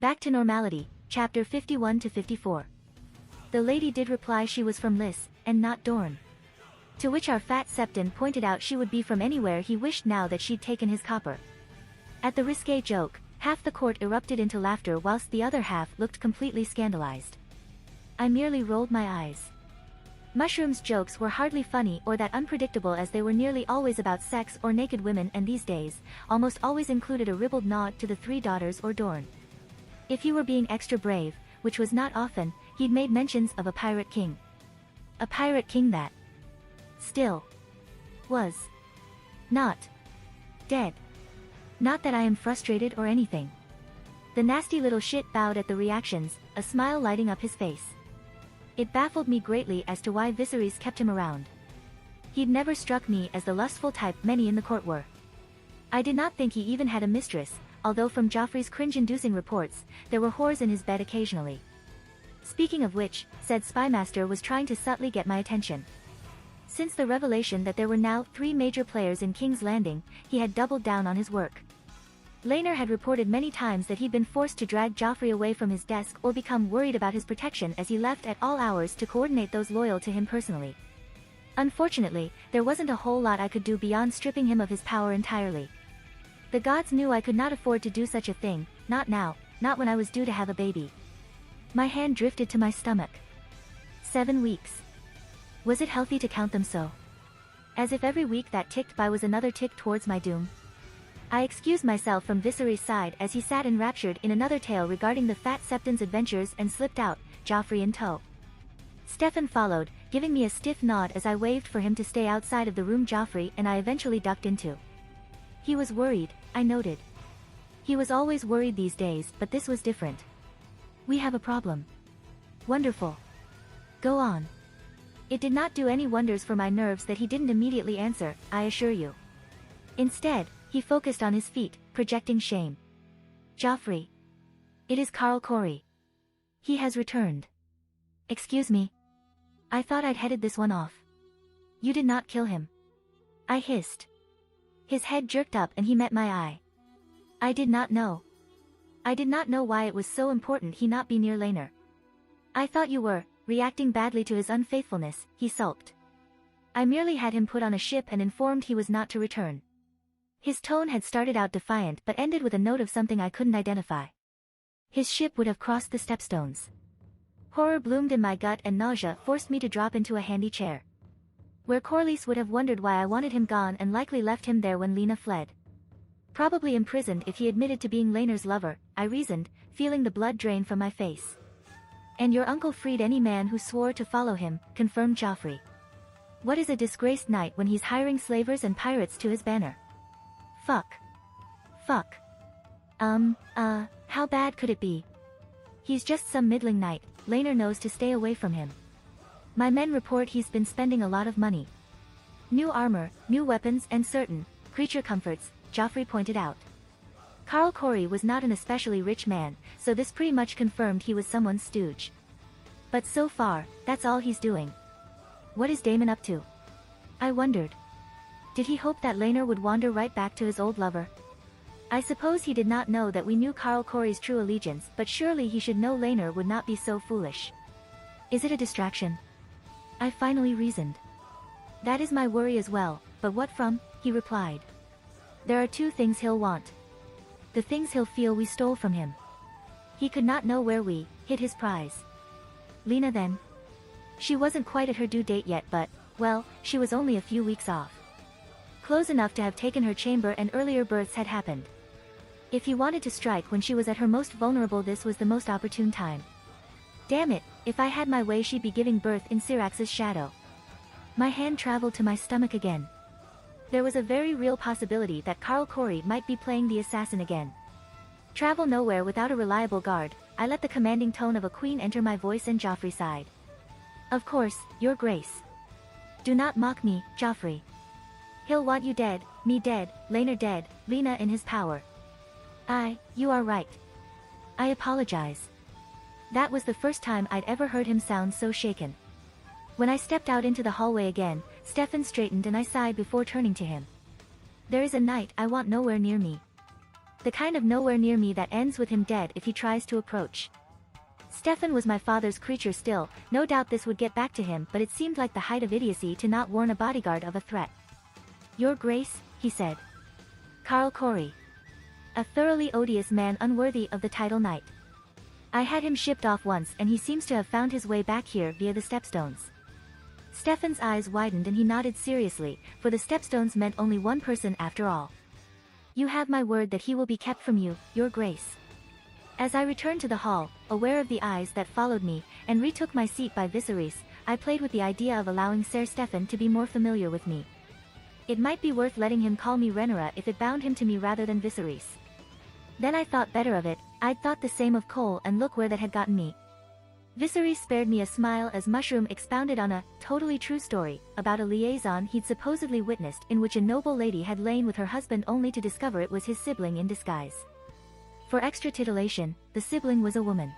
Back to normality, chapter 51 to 54. The lady did reply she was from Lys, and not Dorn. To which our fat Septon pointed out she would be from anywhere he wished now that she'd taken his copper. At the risque joke, half the court erupted into laughter whilst the other half looked completely scandalized. I merely rolled my eyes. Mushroom's jokes were hardly funny or that unpredictable, as they were nearly always about sex or naked women, and these days, almost always included a ribald nod to the three daughters or Dorn. If he were being extra brave, which was not often, he'd made mentions of a pirate king. A pirate king that still was not dead. Not that I am frustrated or anything. The nasty little shit bowed at the reactions, a smile lighting up his face. It baffled me greatly as to why Viserys kept him around. He'd never struck me as the lustful type many in the court were. I did not think he even had a mistress, although from Joffrey's cringe-inducing reports, there were whores in his bed occasionally. Speaking of which, said Spymaster was trying to subtly get my attention. Since the revelation that there were now 3 major players in King's Landing, he had doubled down on his work. Laenor had reported many times that he'd been forced to drag Joffrey away from his desk or become worried about his protection as he left at all hours to coordinate those loyal to him personally. Unfortunately, there wasn't a whole lot I could do beyond stripping him of his power entirely. The gods knew I could not afford to do such a thing, not now, not when I was due to have a baby. My hand drifted to my stomach. 7 weeks. Was it healthy to count them so? As if every week that ticked by was another tick towards my doom. I excused myself from Viserys' side as he sat enraptured in another tale regarding the fat Septon's adventures and slipped out, Joffrey in tow. Stefan followed, giving me a stiff nod as I waved for him to stay outside of the room Joffrey and I eventually ducked into. He was worried, I noted. He was always worried these days, but this was different. We have a problem. Wonderful. Go on. It did not do any wonders for my nerves that he didn't immediately answer, I assure you. Instead, he focused on his feet, projecting shame. Joffrey. It is Carl Corey. He has returned. Excuse me. I thought I'd headed this one off. You did not kill him. I hissed. His head jerked up and he met my eye. I did not know. I did not know why it was so important he not be near Laenor. I thought you were, reacting badly to his unfaithfulness, he sulked. I merely had him put on a ship and informed he was not to return. His tone had started out defiant but ended with a note of something I couldn't identify. His ship would have crossed the stepstones. Horror bloomed in my gut and nausea forced me to drop into a handy chair. Where Corlys would have wondered why I wanted him gone and likely left him there when Lena fled. Probably imprisoned if he admitted to being Laenor's lover, I reasoned, feeling the blood drain from my face. And your uncle freed any man who swore to follow him, confirmed Joffrey. What is a disgraced knight when he's hiring slavers and pirates to his banner? Fuck. Fuck. How bad could it be? He's just some middling knight, Laenor knows to stay away from him. My men report he's been spending a lot of money. New armor, new weapons and certain creature comforts, Joffrey pointed out. Carl Corey was not an especially rich man, so this pretty much confirmed he was someone's stooge. But so far, that's all he's doing. What is Daemon up to? I wondered. Did he hope that Laenor would wander right back to his old lover? I suppose he did not know that we knew Carl Corey's true allegiance, but surely he should know Laenor would not be so foolish. Is it a distraction? I finally reasoned. That is my worry as well, but what from? He replied. There are 2 things he'll want. The things he'll feel we stole from him. He could not know where we hid his prize. Lena then? She wasn't quite at her due date yet but, well, she was only a few weeks off. Close enough to have taken her chamber and earlier births had happened. If he wanted to strike when she was at her most vulnerable, this was the most opportune time. Damn it, if I had my way she'd be giving birth in Syrax's shadow. My hand traveled to my stomach again. There was a very real possibility that Carl Corey might be playing the assassin again. Travel nowhere without a reliable guard, I let the commanding tone of a queen enter my voice and Joffrey sighed. Of course, your grace. Do not mock me, Joffrey. He'll want you dead, me dead, Laenor dead, Lena in his power. You are right. I apologize. That was the first time I'd ever heard him sound so shaken. When I stepped out into the hallway again, Stefan straightened and I sighed before turning to him. There is a knight I want nowhere near me. The kind of nowhere near me that ends with him dead if he tries to approach. Stefan was my father's creature still, no doubt this would get back to him, but it seemed like the height of idiocy to not warn a bodyguard of a threat. Your Grace, he said. Karl Corey. A thoroughly odious man unworthy of the title knight. I had him shipped off once and he seems to have found his way back here via the stepstones. Stefan's eyes widened and he nodded seriously, for the stepstones meant only one person after all. You have my word that he will be kept from you, Your Grace. As I returned to the hall, aware of the eyes that followed me, and retook my seat by Viserys, I played with the idea of allowing Ser Stefan to be more familiar with me. It might be worth letting him call me Rhaenyra if it bound him to me rather than Viserys. Then I thought better of it. I'd thought the same of Cole, and look where that had gotten me. Viserys spared me a smile as Mushroom expounded on a totally true story about a liaison he'd supposedly witnessed in which a noble lady had lain with her husband only to discover it was his sibling in disguise. For extra titillation, the sibling was a woman.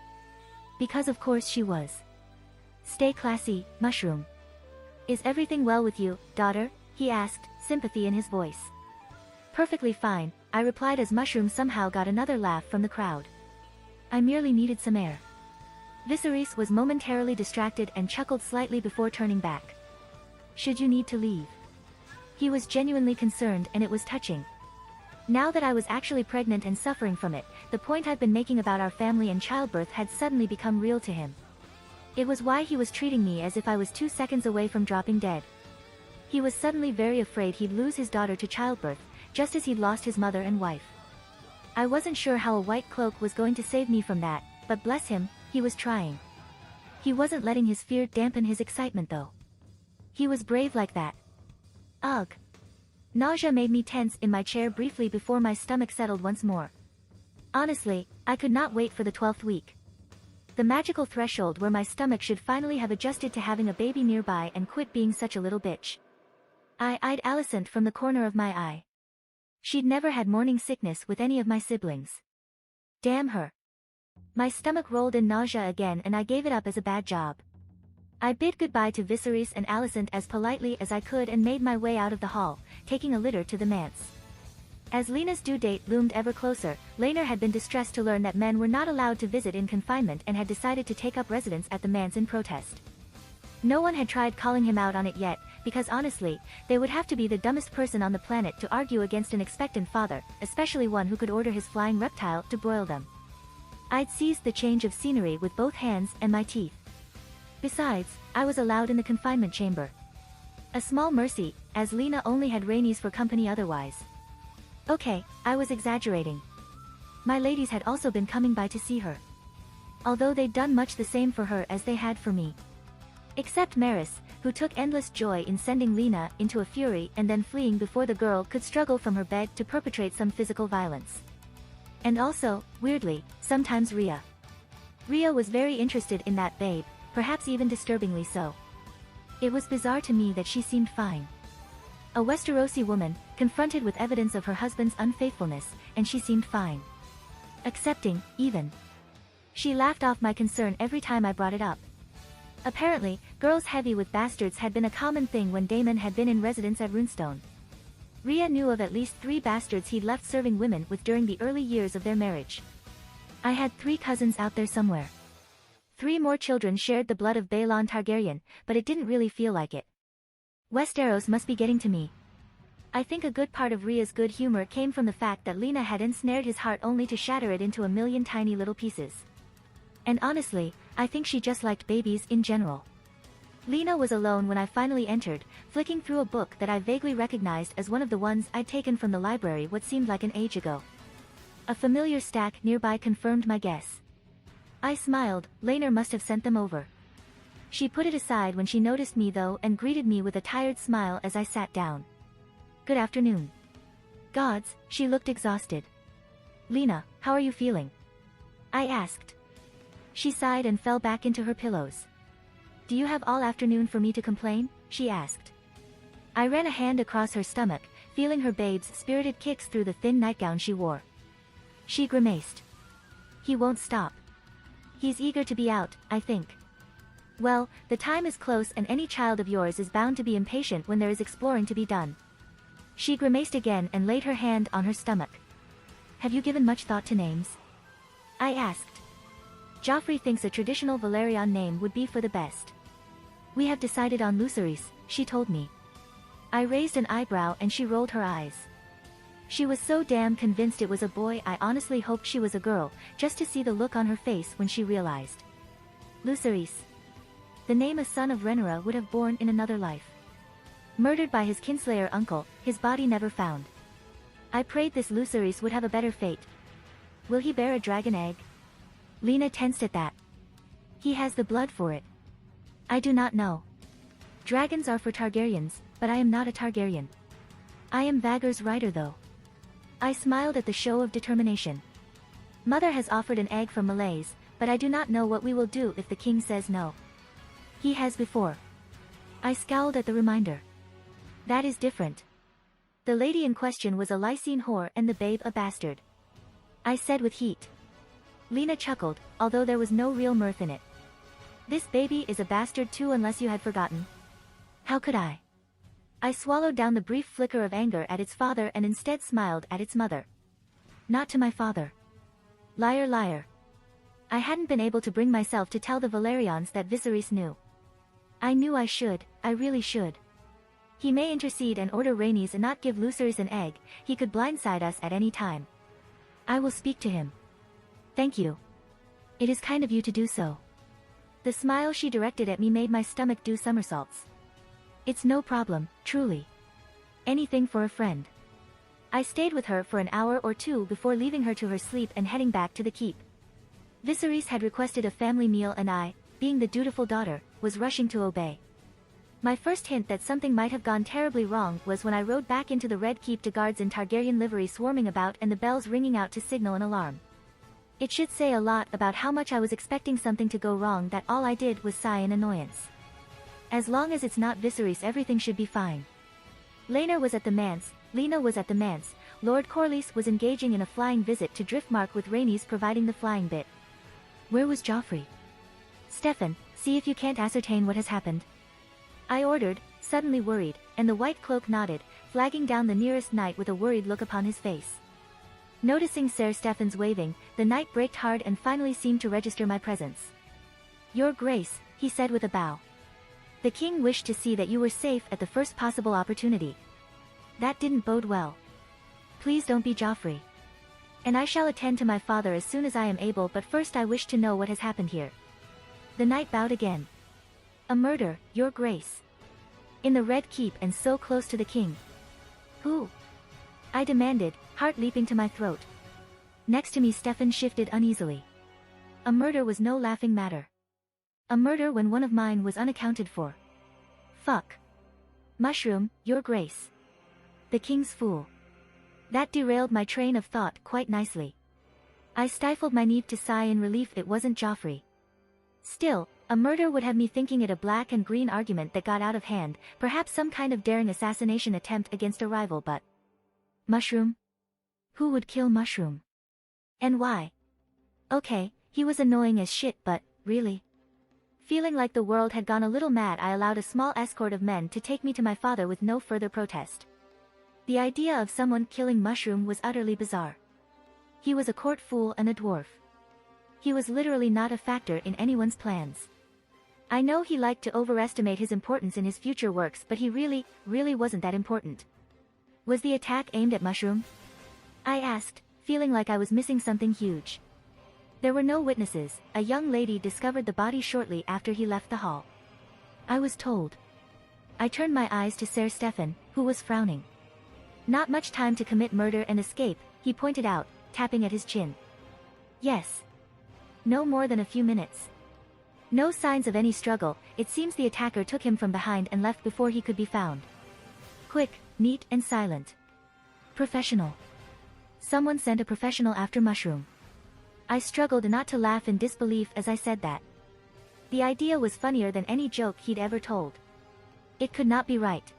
Because of course she was. Stay classy, Mushroom. Is everything well with you, daughter? He asked, sympathy in his voice. Perfectly fine, I replied as Mushroom somehow got another laugh from the crowd. I merely needed some air. Viserys was momentarily distracted and chuckled slightly before turning back. Should you need to leave? He was genuinely concerned and it was touching. Now that I was actually pregnant and suffering from it, the point I've been making about our family and childbirth had suddenly become real to him. It was why he was treating me as if I was 2 seconds away from dropping dead. He was suddenly very afraid he'd lose his daughter to childbirth, just as he'd lost his mother and wife. I wasn't sure how a white cloak was going to save me from that, but bless him, he was trying. He wasn't letting his fear dampen his excitement though. He was brave like that. Ugh. Nausea made me tense in my chair briefly before my stomach settled once more. Honestly, I could not wait for the 12th week. The magical threshold where my stomach should finally have adjusted to having a baby nearby and quit being such a little bitch. I eyed Alicent from the corner of my eye. She'd never had morning sickness with any of my siblings. Damn her. My stomach rolled in nausea again and I gave it up as a bad job. I bid goodbye to Viserys and Alicent as politely as I could and made my way out of the hall, taking a litter to the manse. As Lena's due date loomed ever closer, Laenor had been distressed to learn that men were not allowed to visit in confinement and had decided to take up residence at the manse in protest. No one had tried calling him out on it yet, because honestly, they would have to be the dumbest person on the planet to argue against an expectant father, especially one who could order his flying reptile to broil them. I'd seized the change of scenery with both hands and my teeth. Besides, I was allowed in the confinement chamber. A small mercy, as Lena only had Rhaenys for company otherwise. Okay, I was exaggerating. My ladies had also been coming by to see her. Although they'd done much the same for her as they had for me. Except Maris, who took endless joy in sending Lena into a fury and then fleeing before the girl could struggle from her bed to perpetrate some physical violence. And also, weirdly, sometimes Rhea. Rhea was very interested in that babe, perhaps even disturbingly so. It was bizarre to me that she seemed fine. A Westerosi woman, confronted with evidence of her husband's unfaithfulness, and she seemed fine. Accepting, even. She laughed off my concern every time I brought it up. Apparently, girls heavy with bastards had been a common thing when Daemon had been in residence at Runestone. Rhea knew of at least 3 bastards he'd left serving women with during the early years of their marriage. I had 3 cousins out there somewhere. 3 more children shared the blood of Baelon Targaryen, but it didn't really feel like it. Westeros must be getting to me. I think a good part of Rhea's good humor came from the fact that Lena had ensnared his heart only to shatter it into a million tiny little pieces. And honestly, I think she just liked babies in general. Lena was alone when I finally entered, flicking through a book that I vaguely recognized as one of the ones I'd taken from the library what seemed like an age ago. A familiar stack nearby confirmed my guess. I smiled. Laenor must have sent them over. She put it aside when she noticed me though and greeted me with a tired smile as I sat down. Good afternoon. Gods, she looked exhausted. Lena, how are you feeling? I asked. She sighed and fell back into her pillows. Do you have all afternoon for me to complain? She asked. I ran a hand across her stomach, feeling her babe's spirited kicks through the thin nightgown she wore. She grimaced. He won't stop. He's eager to be out, I think. Well, the time is close and any child of yours is bound to be impatient when there is exploring to be done. She grimaced again and laid her hand on her stomach. Have you given much thought to names? I asked. Joffrey thinks a traditional Valerian name would be for the best. We have decided on Lucerys, she told me. I raised an eyebrow and she rolled her eyes. She was so damn convinced it was a boy I honestly hoped she was a girl, just to see the look on her face when she realized. Lucerys. The name a son of Rhaenyra would have borne in another life. Murdered by his kinslayer uncle, his body never found. I prayed this Lucerys would have a better fate. Will he bear a dragon egg? Lena tensed at that. He has the blood for it. I do not know. Dragons are for Targaryens, but I am not a Targaryen. I am Vhagar's rider though. I smiled at the show of determination. Mother has offered an egg from Malaise, but I do not know what we will do if the king says no. He has before. I scowled at the reminder. That is different. The lady in question was a Lysine whore and the babe a bastard. I said with heat. Lena chuckled, although there was no real mirth in it. This baby is a bastard too, unless you had forgotten. How could I? I swallowed down the brief flicker of anger at its father and instead smiled at its mother. Not to my father. Liar, liar. I hadn't been able to bring myself to tell the Valerians that Viserys knew. I knew I should, I really should. He may intercede and order Rhaenys and not give Lucerys an egg, he could blindside us at any time. I will speak to him. Thank you. It is kind of you to do so. The smile she directed at me made my stomach do somersaults. It's no problem, truly. Anything for a friend. I stayed with her for an hour or two before leaving her to her sleep and heading back to the keep. Viserys had requested a family meal and I, being the dutiful daughter, was rushing to obey. My first hint that something might have gone terribly wrong was when I rode back into the Red Keep to guards in Targaryen livery swarming about and the bells ringing out to signal an alarm. It should say a lot about how much I was expecting something to go wrong that all I did was sigh in annoyance. As long as it's not Viserys, everything should be fine. Lena was at the manse, Lord Corlys was engaging in a flying visit to Driftmark with Rhaenys providing the flying bit. Where was Joffrey? Stefan, see if you can't ascertain what has happened. I ordered, suddenly worried, and the white cloak nodded, flagging down the nearest knight with a worried look upon his face. Noticing Ser Stefan's waving, the knight braked hard and finally seemed to register my presence. Your Grace, he said with a bow. The king wished to see that you were safe at the first possible opportunity. That didn't bode well. Please don't be Joffrey. And I shall attend to my father as soon as I am able, but first I wish to know what has happened here. The knight bowed again. A murder, Your Grace. In the Red Keep and so close to the king. Who? I demanded, heart leaping to my throat. Next to me Stefan shifted uneasily. A murder was no laughing matter. A murder when one of mine was unaccounted for. Fuck. Mushroom, Your Grace. The king's fool. That derailed my train of thought quite nicely. I stifled my need to sigh in relief it wasn't Joffrey. Still, a murder would have me thinking it a black and green argument that got out of hand, perhaps some kind of daring assassination attempt against a rival, but... Mushroom? Who would kill Mushroom? And why? Okay, he was annoying as shit, but, really? Feeling like the world had gone a little mad, I allowed a small escort of men to take me to my father with no further protest. The idea of someone killing Mushroom was utterly bizarre. He was a court fool and a dwarf. He was literally not a factor in anyone's plans. I know he liked to overestimate his importance in his future works, but he really wasn't that important. Was the attack aimed at Mushroom? I asked, feeling like I was missing something huge. There were no witnesses. A young lady discovered the body shortly after he left the hall. I was told. I turned my eyes to Ser Stefan, who was frowning. Not much time to commit murder and escape, he pointed out, tapping at his chin. Yes. No more than a few minutes. No signs of any struggle, it seems the attacker took him from behind and left before he could be found. Quick, neat and silent. Professional. Someone sent a professional after Mushroom. I struggled not to laugh in disbelief as I said that. The idea was funnier than any joke he'd ever told. It could not be right.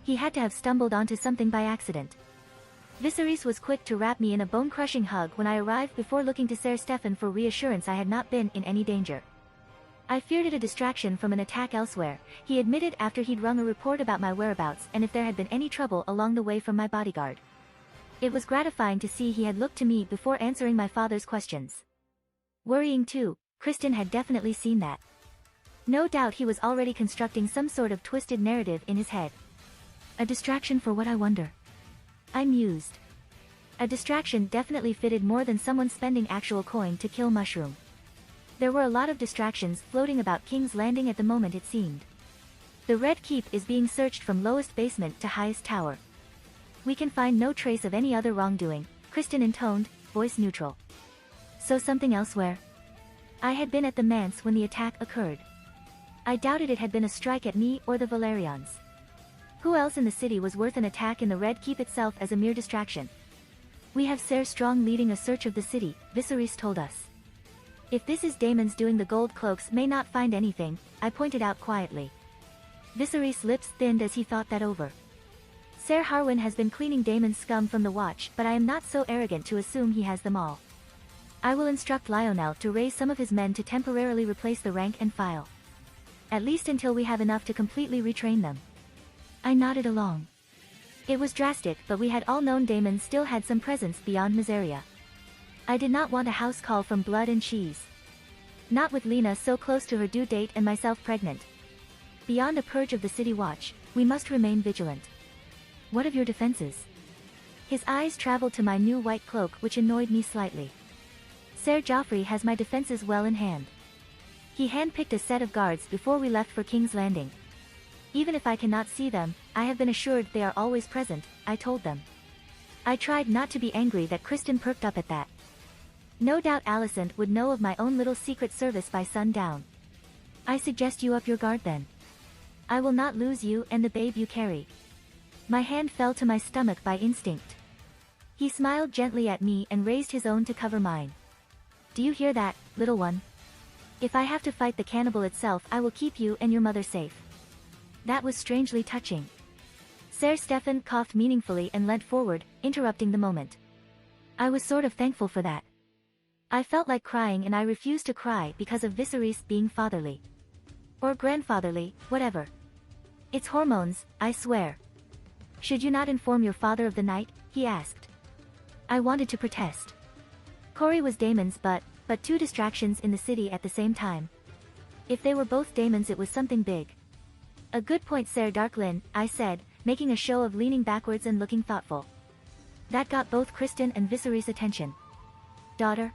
He had to have stumbled onto something by accident. Viserys was quick to wrap me in a bone-crushing hug when I arrived before looking to Ser Stefan for reassurance I had not been in any danger. I feared it a distraction from an attack elsewhere, he admitted after he'd rung a report about my whereabouts and if there had been any trouble along the way from my bodyguard. It was gratifying to see he had looked to me before answering my father's questions. Worrying too, Kristen had definitely seen that. No doubt he was already constructing some sort of twisted narrative in his head. A distraction for what, I wonder? I mused. A distraction definitely fitted more than someone spending actual coin to kill Mushroom. There were a lot of distractions floating about King's Landing at the moment, it seemed. The Red Keep is being searched from lowest basement to highest tower. We can find no trace of any other wrongdoing, Kristen intoned, voice neutral. So something elsewhere? I had been at the manse when the attack occurred. I doubted it had been a strike at me or the Valerians. Who else in the city was worth an attack in the Red Keep itself as a mere distraction? We have Ser Strong leading a search of the city, Viserys told us. If this is Daemon's doing, the gold cloaks may not find anything, I pointed out quietly. Viserys' lips thinned as he thought that over. Ser Harwin has been cleaning Daemon's scum from the watch, but I am not so arrogant to assume he has them all. I will instruct Lionel to raise some of his men to temporarily replace the rank and file. At least until we have enough to completely retrain them. I nodded along. It was drastic, but we had all known Daemon still had some presence beyond Miseria. I did not want a house call from blood and cheese. Not with Lena so close to her due date and myself pregnant. Beyond a purge of the city watch, we must remain vigilant. What of your defenses? His eyes traveled to my new white cloak, which annoyed me slightly. Ser Joffrey has my defenses well in hand. He handpicked a set of guards before we left for King's Landing. Even if I cannot see them, I have been assured they are always present, I told them. I tried not to be angry that Kristen perked up at that. No doubt Alicent would know of my own little secret service by sundown. I suggest you up your guard then. I will not lose you and the babe you carry. My hand fell to my stomach by instinct. He smiled gently at me and raised his own to cover mine. Do you hear that, little one? If I have to fight the cannibal itself, I will keep you and your mother safe. That was strangely touching. Ser Stefan coughed meaningfully and leant forward, interrupting the moment. I was sort of thankful for that. I felt like crying, and I refused to cry because of Viserys being fatherly. Or grandfatherly, whatever. It's hormones, I swear. Should you not inform your father of the night? He asked. I wanted to protest. Corey was Daemon's but two distractions in the city at the same time. If they were both Daemon's, it was something big. A good point, Ser Darklyn, I said, making a show of leaning backwards and looking thoughtful. That got both Kristen and Viserys' attention. Daughter?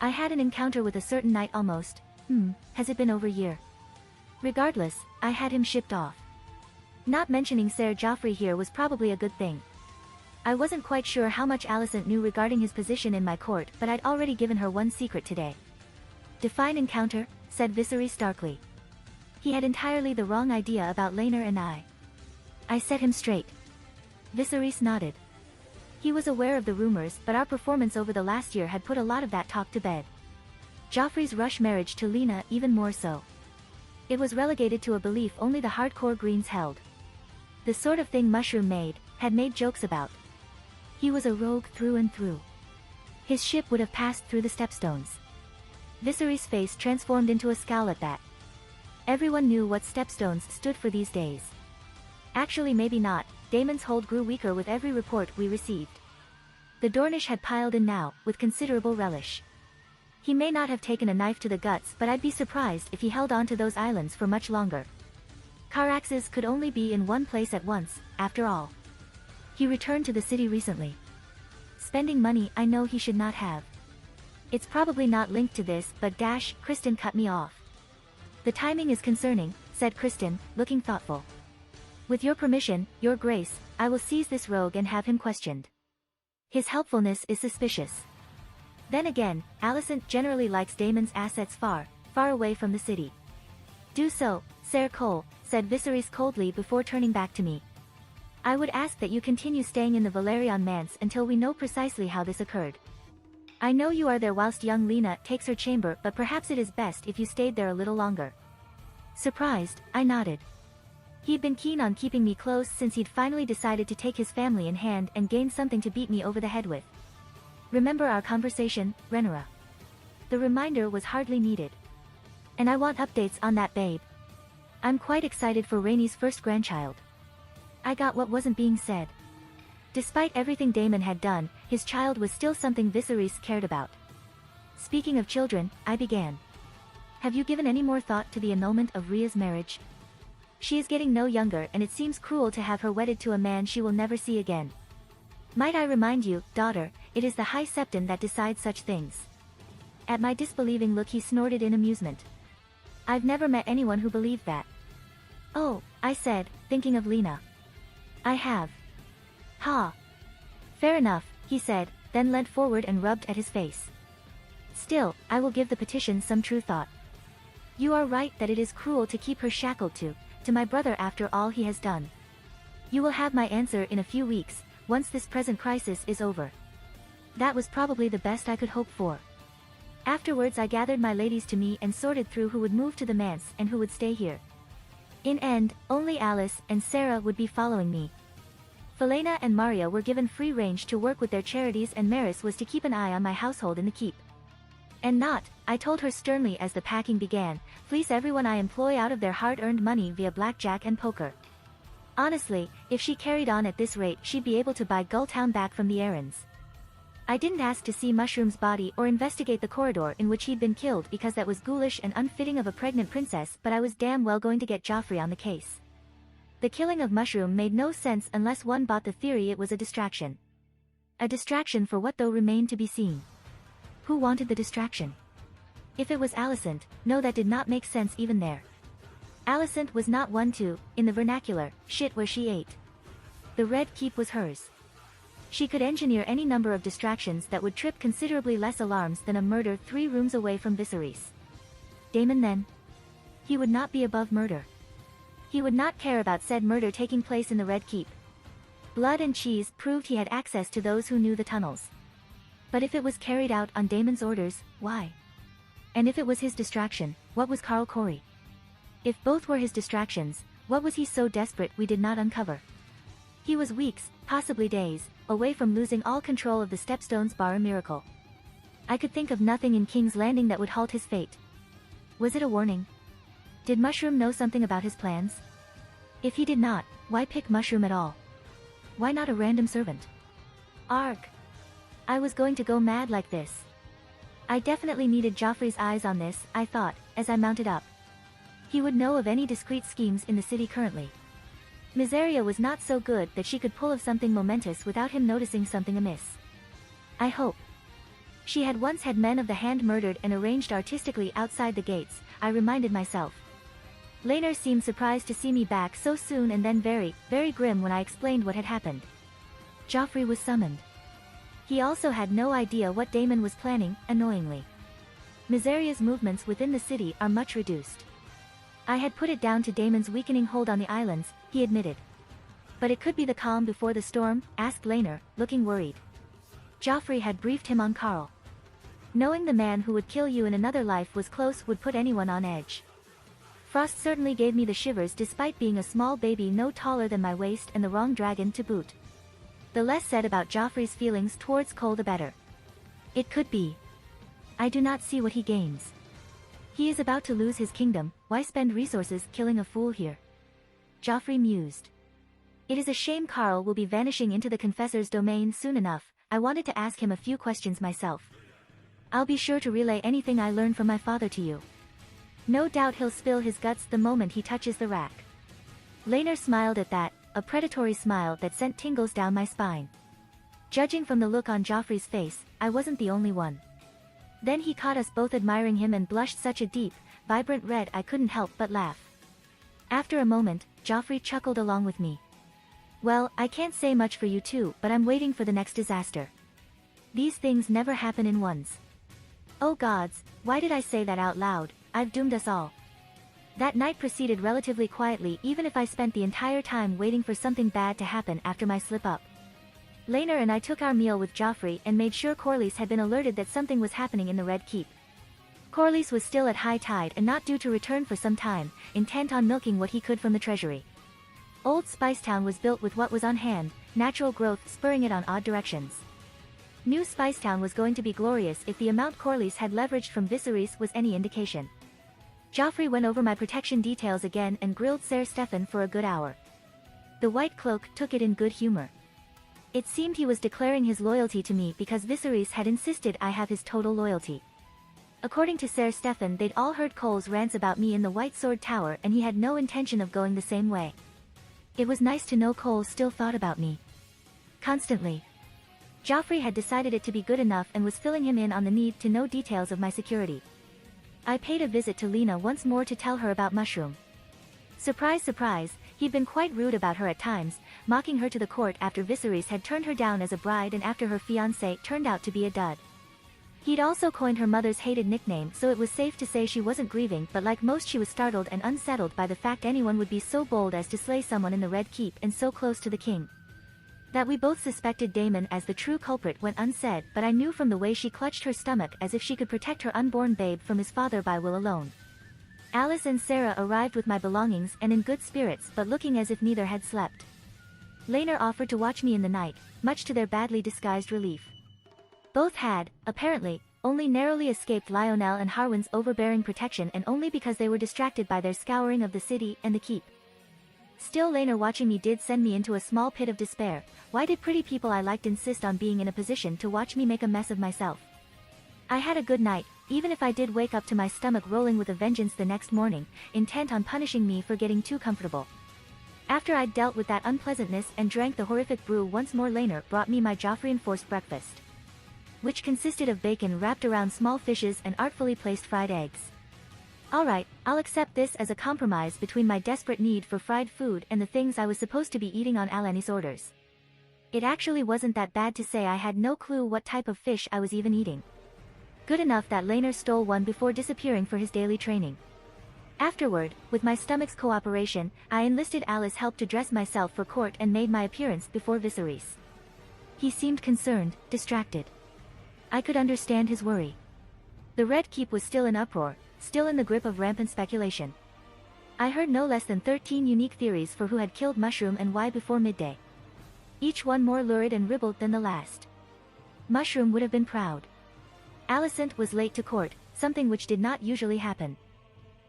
I had an encounter with a certain knight almost, has it been over a year? Regardless, I had him shipped off. Not mentioning Ser Joffrey here was probably a good thing. I wasn't quite sure how much Alicent knew regarding his position in my court, but I'd already given her one secret today. Define encounter, said Viserys starkly. He had entirely the wrong idea about Laenor and I. I set him straight. Viserys nodded. He was aware of the rumors, but our performance over the last year had put a lot of that talk to bed. Joffrey's rush marriage to Lena even more so. It was relegated to a belief only the hardcore Greens held. The sort of thing Mushroom had made jokes about. He was a rogue through and through. His ship would have passed through the stepstones. Viserys' face transformed into a scowl at that. Everyone knew what stepstones stood for these days. Actually, maybe not. Daemon's hold grew weaker with every report we received. The Dornish had piled in now, with considerable relish. He may not have taken a knife to the guts, but I'd be surprised if he held on to those islands for much longer. Caraxes could only be in one place at once, after all. He returned to the city recently. Spending money I know he should not have. It's probably not linked to this, but Kristen cut me off. The timing is concerning, said Kristen, looking thoughtful. With your permission, your grace, I will seize this rogue and have him questioned. His helpfulness is suspicious. Then again, Alicent generally likes Daemon's assets far, far away from the city. Do so, Ser Cole, said Viserys coldly before turning back to me. I would ask that you continue staying in the Valerian manse until we know precisely how this occurred. I know you are there whilst young Lena takes her chamber, but perhaps it is best if you stayed there a little longer. Surprised, I nodded. He'd been keen on keeping me close since he'd finally decided to take his family in hand and gain something to beat me over the head with. Remember our conversation, Rhaenyra? The reminder was hardly needed. And I want updates on that babe. I'm quite excited for Rhaenys first grandchild. I got what wasn't being said. Despite everything Damon had done, his child was still something Viserys cared about. Speaking of children, I began. Have you given any more thought to the annulment of Rhea's marriage? She is getting no younger and it seems cruel to have her wedded to a man she will never see again. Might I remind you, daughter, it is the High Septon that decides such things. At my disbelieving look he snorted in amusement. I've never met anyone who believed that. Oh, I said, thinking of Lena. I have. Ha. Fair enough, he said, then leant forward and rubbed at his face. Still, I will give the petition some true thought. You are right that it is cruel to keep her shackled to my brother after all he has done. You will have my answer in a few weeks, once this present crisis is over. That was probably the best I could hope for. Afterwards I gathered my ladies to me and sorted through who would move to the manse and who would stay here. In end, only Alice and Sarah would be following me. Felena and Maria were given free range to work with their charities and Maris was to keep an eye on my household in the keep. And not, I told her sternly as the packing began, fleece everyone I employ out of their hard-earned money via blackjack and poker. Honestly, if she carried on at this rate she'd be able to buy Gulltown back from the Aarons. I didn't ask to see Mushroom's body or investigate the corridor in which he'd been killed because that was ghoulish and unfitting of a pregnant princess, but I was damn well going to get Joffrey on the case. The killing of Mushroom made no sense unless one bought the theory it was a distraction. A distraction for what though remained to be seen. Who wanted the distraction? If it was Alicent, no, that did not make sense even there. Alicent was not one to, in the vernacular, shit where she ate. The Red Keep was hers. She could engineer any number of distractions that would trip considerably less alarms than a murder 3 rooms away from Viserys. Daemon then? He would not be above murder. He would not care about said murder taking place in the Red Keep. Blood and cheese proved he had access to those who knew the tunnels. But if it was carried out on Daemon's orders, why? And if it was his distraction, what was Carl Corey? If both were his distractions, what was he so desperate we did not uncover? He was weeks, possibly days, away from losing all control of the Stepstones bar a miracle. I could think of nothing in King's Landing that would halt his fate. Was it a warning? Did Mushroom know something about his plans? If he did not, why pick Mushroom at all? Why not a random servant? Arg! I was going to go mad like this. I definitely needed Joffrey's eyes on this, I thought, as I mounted up. He would know of any discreet schemes in the city currently. Miseria was not so good that she could pull of something momentous without him noticing something amiss. I hope. She had once had men of the hand murdered and arranged artistically outside the gates, I reminded myself. Laenor seemed surprised to see me back so soon and then very, very grim when I explained what had happened. Joffrey was summoned. He also had no idea what Daemon was planning, annoyingly. Miseria's movements within the city are much reduced. I had put it down to Daemon's weakening hold on the islands, he admitted. But it could be the calm before the storm, asked Laenor, looking worried. Joffrey had briefed him on Carl. Knowing the man who would kill you in another life was close would put anyone on edge. Frost certainly gave me the shivers despite being a small baby no taller than my waist and the wrong dragon to boot. The less said about Joffrey's feelings towards Cole the better. It could be. I do not see what he gains. He is about to lose his kingdom, why spend resources killing a fool here? Joffrey mused. It is a shame Carl will be vanishing into the Confessor's domain soon enough, I wanted to ask him a few questions myself. I'll be sure to relay anything I learn from my father to you. No doubt he'll spill his guts the moment he touches the rack. Laenor smiled at that, a predatory smile that sent tingles down my spine. Judging from the look on Joffrey's face, I wasn't the only one. Then he caught us both admiring him and blushed such a deep, vibrant red I couldn't help but laugh. After a moment, Joffrey chuckled along with me. Well, I can't say much for you two, but I'm waiting for the next disaster. These things never happen in ones. Oh gods, why did I say that out loud? I've doomed us all. That night proceeded relatively quietly even if I spent the entire time waiting for something bad to happen after my slip-up. Laenor and I took our meal with Joffrey and made sure Corlys had been alerted that something was happening in the Red Keep. Corlys was still at high tide and not due to return for some time, intent on milking what he could from the treasury. Old Spicetown was built with what was on hand, natural growth spurring it on odd directions. New Spicetown was going to be glorious if the amount Corlys had leveraged from Viserys was any indication. Joffrey went over my protection details again and grilled Ser Stefan for a good hour. The White Cloak took it in good humor. It seemed he was declaring his loyalty to me because Viserys had insisted I have his total loyalty. According to Ser Stefan, they'd all heard Cole's rants about me in the White Sword Tower and he had no intention of going the same way. It was nice to know Cole still thought about me. Constantly. Joffrey had decided it to be good enough and was filling him in on the need to know details of my security. I paid a visit to Lena once more to tell her about Mushroom. Surprise surprise, he'd been quite rude about her at times, mocking her to the court after Viserys had turned her down as a bride and after her fiancé turned out to be a dud. He'd also coined her mother's hated nickname, so it was safe to say she wasn't grieving, but like most she was startled and unsettled by the fact anyone would be so bold as to slay someone in the Red Keep and so close to the king. That we both suspected Daemon as the true culprit went unsaid, but I knew from the way she clutched her stomach as if she could protect her unborn babe from his father by will alone. Alice and Sarah arrived with my belongings and in good spirits but looking as if neither had slept. Laenor offered to watch me in the night, much to their badly disguised relief. Both had, apparently, only narrowly escaped Lionel and Harwin's overbearing protection and only because they were distracted by their scouring of the city and the keep. Still, Laenor watching me did send me into a small pit of despair. Why did pretty people I liked insist on being in a position to watch me make a mess of myself? I had a good night, even if I did wake up to my stomach rolling with a vengeance the next morning, intent on punishing me for getting too comfortable. After I'd dealt with that unpleasantness and drank the horrific brew once more, Laenor brought me my Joffrey-enforced breakfast, which consisted of bacon wrapped around small fishes and artfully placed fried eggs. Alright, I'll accept this as a compromise between my desperate need for fried food and the things I was supposed to be eating on Alani's orders. It actually wasn't that bad to say I had no clue what type of fish I was even eating. Good enough that Laenor stole one before disappearing for his daily training. Afterward, with my stomach's cooperation, I enlisted Alice's help to dress myself for court and made my appearance before Viserys. He seemed concerned, distracted. I could understand his worry. The Red Keep was still in uproar, still in the grip of rampant speculation. I heard no less than 13 unique theories for who had killed Mushroom and why before midday. Each one more lurid and ribald than the last. Mushroom would have been proud. Alicent was late to court, something which did not usually happen.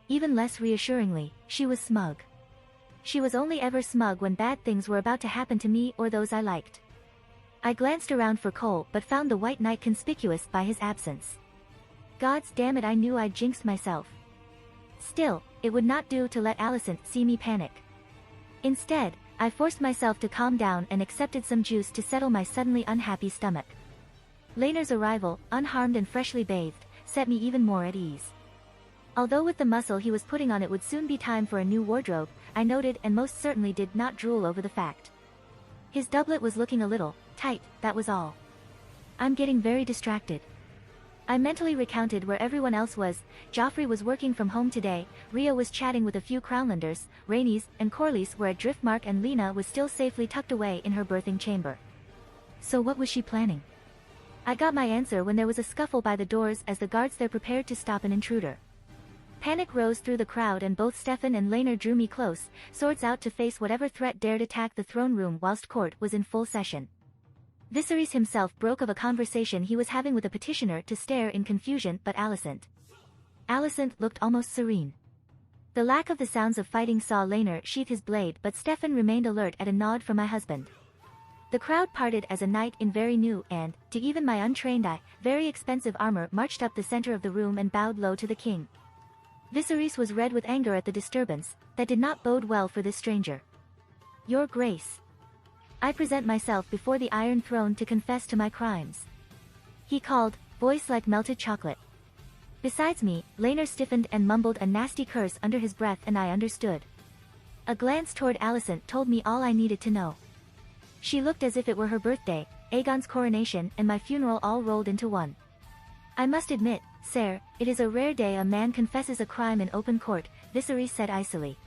Even less reassuringly, she was smug. She was only ever smug when bad things were about to happen to me or those I liked. I glanced around for Cole but found the White Knight conspicuous by his absence. Gods damn it, I knew I'd jinxed myself. Still, it would not do to let Alicent see me panic. Instead, I forced myself to calm down and accepted some juice to settle my suddenly unhappy stomach. Laenor's arrival, unharmed and freshly bathed, set me even more at ease. Although with the muscle he was putting on it would soon be time for a new wardrobe, I noted and most certainly did not drool over the fact. His doublet was looking a little tight, that was all. I'm getting very distracted. I mentally recounted where everyone else was. Joffrey was working from home today, Rhea was chatting with a few Crownlanders, Rhaenys and Corlys were at Driftmark and Lena was still safely tucked away in her birthing chamber. So what was she planning? I got my answer when there was a scuffle by the doors as the guards there prepared to stop an intruder. Panic rose through the crowd and both Stefan and Laenor drew me close, swords out to face whatever threat dared attack the throne room whilst court was in full session. Viserys himself broke of a conversation he was having with a petitioner to stare in confusion but Alicent. Alicent looked almost serene. The lack of the sounds of fighting saw Laenor sheath his blade but Stefan remained alert at a nod from my husband. The crowd parted as a knight in very new and, to even my untrained eye, very expensive armor marched up the center of the room and bowed low to the king. Viserys was red with anger at the disturbance, that did not bode well for this stranger. Your Grace. I present myself before the Iron Throne to confess to my crimes. He called, voice like melted chocolate. Besides me, Laenor stiffened and mumbled a nasty curse under his breath and I understood. A glance toward Alicent told me all I needed to know. She looked as if it were her birthday, Aegon's coronation and my funeral all rolled into one. I must admit, sir, it is a rare day a man confesses a crime in open court, Viserys said icily.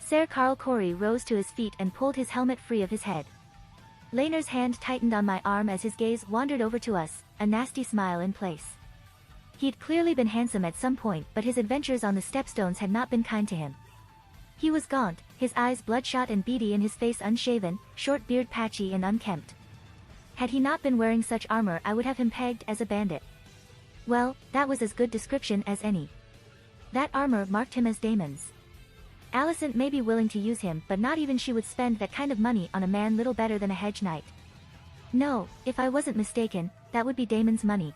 Ser Carl Corey rose to his feet and pulled his helmet free of his head. Laenor's hand tightened on my arm as his gaze wandered over to us, a nasty smile in place. He'd clearly been handsome at some point but his adventures on the stepstones had not been kind to him. He was gaunt, his eyes bloodshot and beady and his face unshaven, short beard patchy and unkempt. Had he not been wearing such armor I would have him pegged as a bandit. Well, that was as good description as any. That armor marked him as Daemon's. Alicent may be willing to use him but not even she would spend that kind of money on a man little better than a hedge knight. No, if I wasn't mistaken, that would be Damon's money.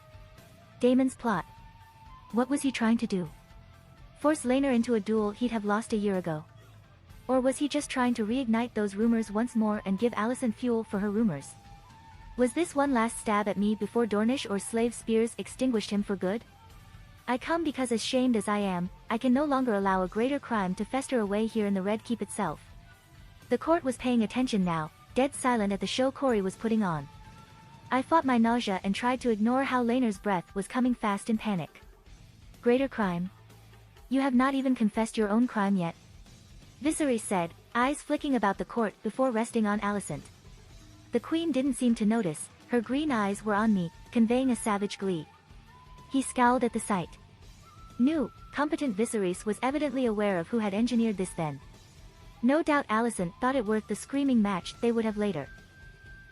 Damon's plot. What was he trying to do? Force Laner into a duel he'd have lost a year ago? Or was he just trying to reignite those rumors once more and give Alicent fuel for her rumors? Was this one last stab at me before Dornish or slave spears extinguished him for good? I come because, as shamed as I am, I can no longer allow a greater crime to fester away here in the Red Keep itself. The court was paying attention now, dead silent at the show Corey was putting on. I fought my nausea and tried to ignore how Laner's breath was coming fast in panic. Greater crime? You have not even confessed your own crime yet. Viserys said, eyes flicking about the court before resting on Alicent. The queen didn't seem to notice, her green eyes were on me, conveying a savage glee. He scowled at the sight. New, competent Viserys was evidently aware of who had engineered this then. No doubt Alicent thought it worth the screaming match they would have later.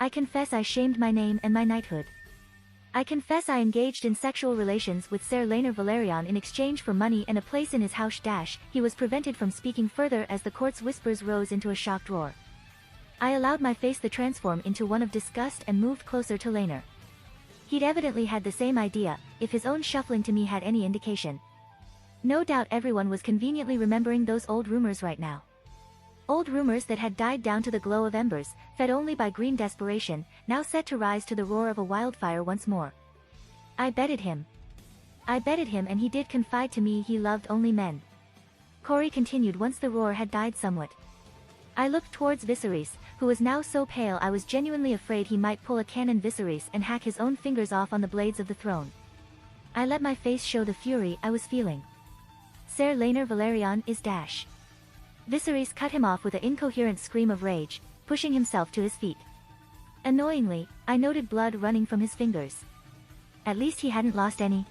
I confess I shamed my name and my knighthood. I confess I engaged in sexual relations with Ser Laner Velaryon in exchange for money and a place in his house. He was prevented from speaking further as the court's whispers rose into a shocked roar. I allowed my face to transform into one of disgust and moved closer to Laner. He'd evidently had the same idea, if his own shuffling to me had any indication. No doubt everyone was conveniently remembering those old rumors right now. Old rumors that had died down to the glow of embers, fed only by green desperation, now set to rise to the roar of a wildfire once more. I betted him. And he did confide to me he loved only men. Corey continued once the roar had died somewhat. I looked towards Viserys, who was now so pale I was genuinely afraid he might pull a cannon Viserys and hack his own fingers off on the blades of the throne. I let my face show the fury I was feeling. Ser Laner Velaryon is dash. Viserys cut him off with an incoherent scream of rage, pushing himself to his feet. Annoyingly, I noted blood running from his fingers. At least he hadn't lost any.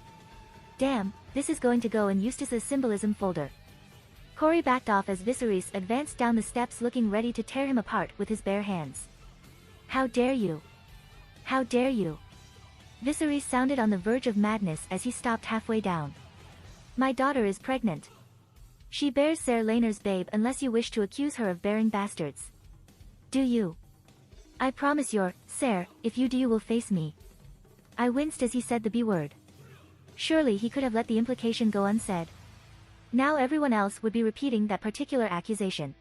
Damn, this is going to go in Eustace's symbolism folder. Corey backed off as Viserys advanced down the steps looking ready to tear him apart with his bare hands. How dare you? How dare you? Viserys sounded on the verge of madness as he stopped halfway down. My daughter is pregnant. She bears Ser Laner's babe unless you wish to accuse her of bearing bastards. Do you? I promise you're, Ser, if you do you will face me. I winced as he said the B word. Surely he could have let the implication go unsaid. Now everyone else would be repeating that particular accusation.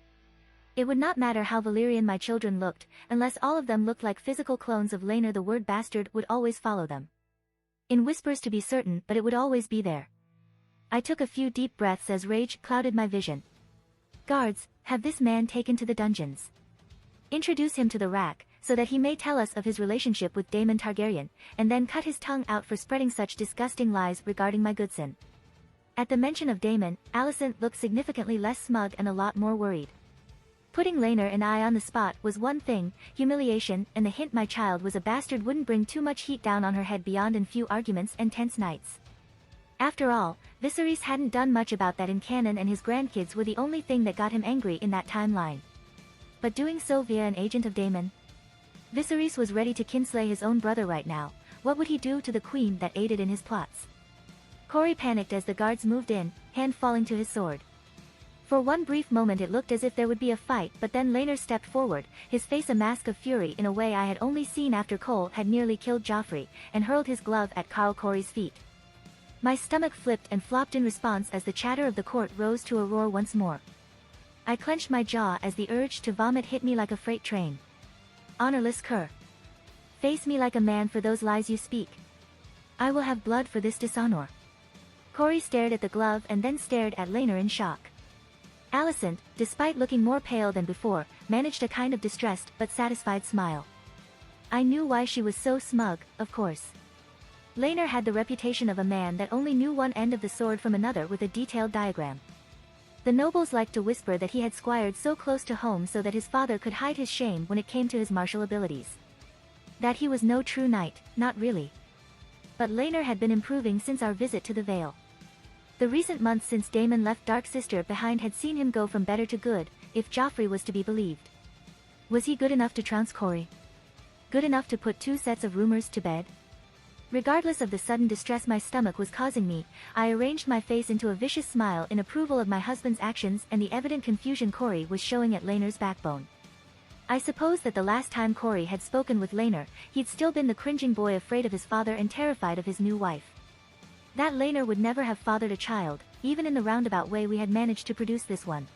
It would not matter how Valyrian my children looked, unless all of them looked like physical clones of Laner. The word bastard would always follow them. In whispers to be certain, but it would always be there. I took a few deep breaths as rage clouded my vision. Guards, have this man taken to the dungeons. Introduce him to the rack, so that he may tell us of his relationship with Daemon Targaryen, and then cut his tongue out for spreading such disgusting lies regarding my goodson. At the mention of Daemon, Alicent looked significantly less smug and a lot more worried. Putting Laner and I on the spot was one thing, humiliation and the hint my child was a bastard wouldn't bring too much heat down on her head beyond a few arguments and tense nights. After all, Viserys hadn't done much about that in canon, and his grandkids were the only thing that got him angry in that timeline. But doing so via an agent of Daemon? Viserys was ready to kinslay his own brother right now. What would he do to the queen that aided in his plots? Corey panicked as the guards moved in, hand falling to his sword. For one brief moment it looked as if there would be a fight, but then Laner stepped forward, his face a mask of fury in a way I had only seen after Cole had nearly killed Joffrey, and hurled his glove at Carl Corey's feet. My stomach flipped and flopped in response as the chatter of the court rose to a roar once more. I clenched my jaw as the urge to vomit hit me like a freight train. Honorless cur. Face me like a man for those lies you speak. I will have blood for this dishonor. Corey stared at the glove and then stared at Laner in shock. Alicent, despite looking more pale than before, managed a kind of distressed but satisfied smile. I knew why she was so smug, of course. Laner had the reputation of a man that only knew one end of the sword from another with a detailed diagram. The nobles liked to whisper that he had squired so close to home so that his father could hide his shame when it came to his martial abilities. That he was no true knight, not really. But Laner had been improving since our visit to the Vale. The recent months since Daemon left Dark Sister behind had seen him go from better to good, if Joffrey was to be believed. Was he good enough to trounce Corey? Good enough to put two sets of rumors to bed? Regardless of the sudden distress my stomach was causing me, I arranged my face into a vicious smile in approval of my husband's actions and the evident confusion Corey was showing at Laner's backbone. I suppose that the last time Corey had spoken with Laner, he'd still been the cringing boy afraid of his father and terrified of his new wife. That Laner would never have fathered a child, even in the roundabout way we had managed to produce this one.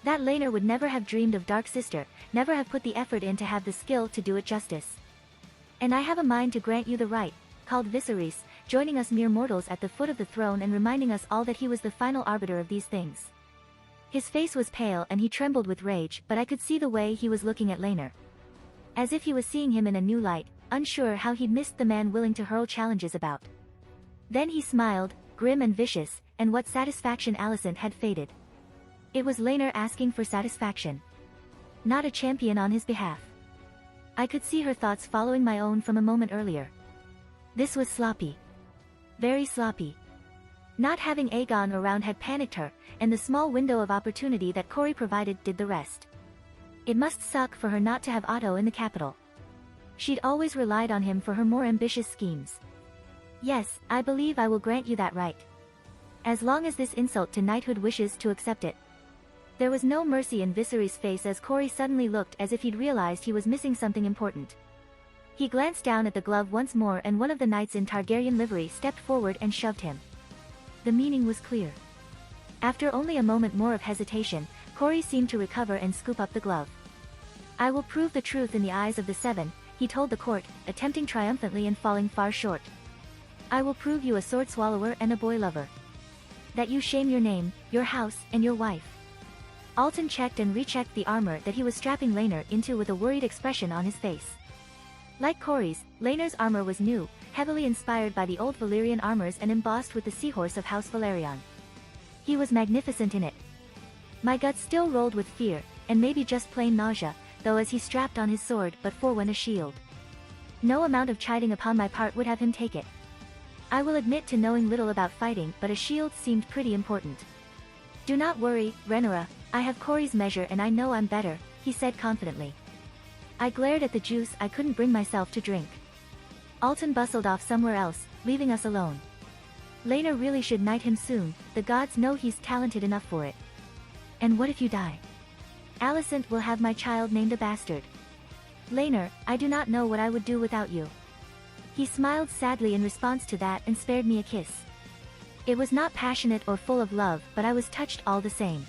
That Laner would never have dreamed of Dark Sister, never have put the effort in to have the skill to do it justice. And I have a mind to grant you the right, called Viserys, joining us mere mortals at the foot of the throne and reminding us all that he was the final arbiter of these things. His face was pale and he trembled with rage, but I could see the way he was looking at Laner. As if he was seeing him in a new light, unsure how he'd missed the man willing to hurl challenges about. Then he smiled, grim and vicious, and what satisfaction Alicent had faded. It was Laner asking for satisfaction. Not a champion on his behalf. I could see her thoughts following my own from a moment earlier. This was sloppy. Very sloppy. Not having Aegon around had panicked her, and the small window of opportunity that Corey provided did the rest. It must suck for her not to have Otto in the capital. She'd always relied on him for her more ambitious schemes. Yes, I believe I will grant you that right. As long as this insult to knighthood wishes to accept it. There was no mercy in Viserys' face as Corey suddenly looked as if he'd realized he was missing something important. He glanced down at the glove once more and one of the knights in Targaryen livery stepped forward and shoved him. The meaning was clear. After only a moment more of hesitation, Corey seemed to recover and scoop up the glove. I will prove the truth in the eyes of the seven, he told the court, attempting triumphantly and falling far short. I will prove you a sword swallower and a boy lover. That you shame your name, your house, and your wife. Alton checked and rechecked the armor that he was strapping Laner into with a worried expression on his face. Like Corey's, Laner's armor was new, heavily inspired by the old Valyrian armors and embossed with the seahorse of House Valerion. He was magnificent in it. My guts still rolled with fear, and maybe just plain nausea, though as he strapped on his sword but forewent a shield. No amount of chiding upon my part would have him take it. I will admit to knowing little about fighting, but a shield seemed pretty important. Do not worry, Rhaenyra, I have Corey's measure and I know I'm better, he said confidently. I glared at the juice I couldn't bring myself to drink. Alton bustled off somewhere else, leaving us alone. Laner really should knight him soon, the gods know he's talented enough for it. And what if you die? Alicent will have my child named a bastard. Laner, I do not know what I would do without you. He smiled sadly in response to that and spared me a kiss. It was not passionate or full of love, but I was touched all the same.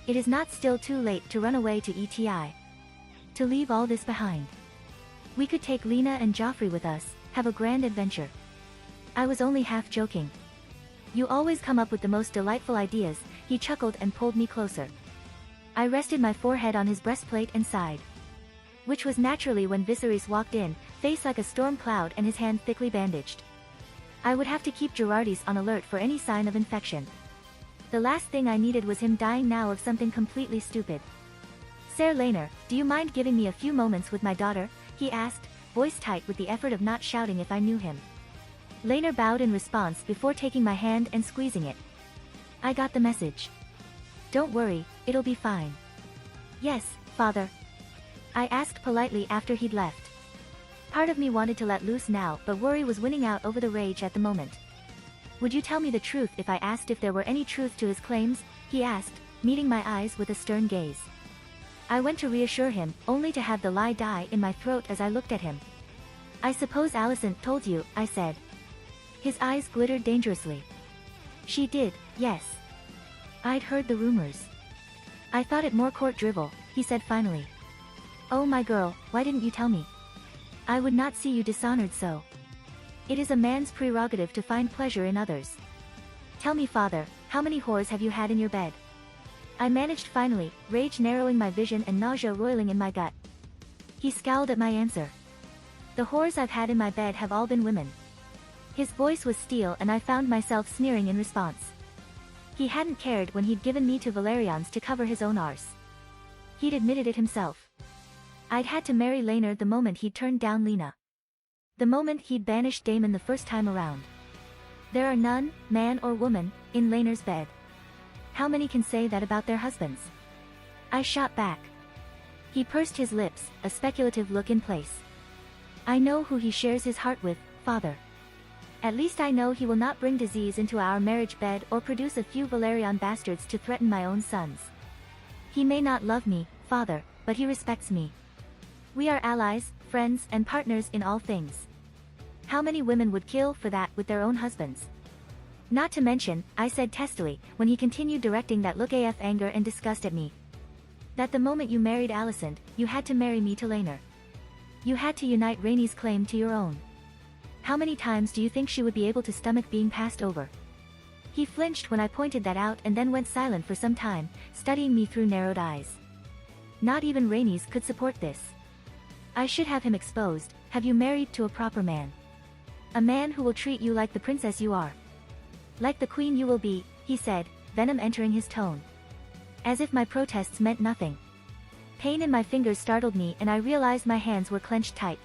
It is not still too late to run away to ETI. To leave all this behind. We could take Lena and Joffrey with us, have a grand adventure. I was only half joking. You always come up with the most delightful ideas, he chuckled and pulled me closer. I rested my forehead on his breastplate and sighed. Which was naturally when Viserys walked in, face like a storm cloud and his hand thickly bandaged. I would have to keep Gerardis on alert for any sign of infection. The last thing I needed was him dying now of something completely stupid. Ser Laner, do you mind giving me a few moments with my daughter? He asked, voice tight with the effort of not shouting if I knew him. Laner bowed in response before taking my hand and squeezing it. I got the message. Don't worry, it'll be fine. Yes, father. I asked politely after he'd left. Part of me wanted to let loose now, but worry was winning out over the rage at the moment. Would you tell me the truth if I asked if there were any truth to his claims? He asked, meeting my eyes with a stern gaze. I went to reassure him, only to have the lie die in my throat as I looked at him. I suppose Alicent told you, I said. His eyes glittered dangerously. She did, yes. I'd heard the rumors. I thought it more court drivel, he said finally. Oh my girl, why didn't you tell me? I would not see you dishonored so. It is a man's prerogative to find pleasure in others. Tell me father, how many whores have you had in your bed? I managed finally, rage narrowing my vision and nausea roiling in my gut. He scowled at my answer. The whores I've had in my bed have all been women. His voice was steel and I found myself sneering in response. He hadn't cared when he'd given me to Valerians to cover his own arse. He'd admitted it himself. I'd had to marry Laner the moment he'd turned down Lena. The moment he'd banished Daemon the first time around. There are none, man or woman, in Laner's bed. How many can say that about their husbands? I shot back. He pursed his lips, a speculative look in place. I know who he shares his heart with, father. At least I know he will not bring disease into our marriage bed or produce a few Valerian bastards to threaten my own sons. He may not love me, father, but he respects me. We are allies, friends, and partners in all things. How many women would kill for that with their own husbands? Not to mention, I said testily, when he continued directing that look of anger and disgust at me, that the moment you married Alicent, you had to marry me to Laenor. You had to unite Rhaenys' claim to your own. How many times do you think she would be able to stomach being passed over? He flinched when I pointed that out and then went silent for some time, studying me through narrowed eyes. Not even Rhaenys could support this. I should have him exposed. Have you married to a proper man? A man who will treat you like the princess you are. Like the queen you will be, he said, venom entering his tone. As if my protests meant nothing. Pain in my fingers startled me and I realized my hands were clenched tight.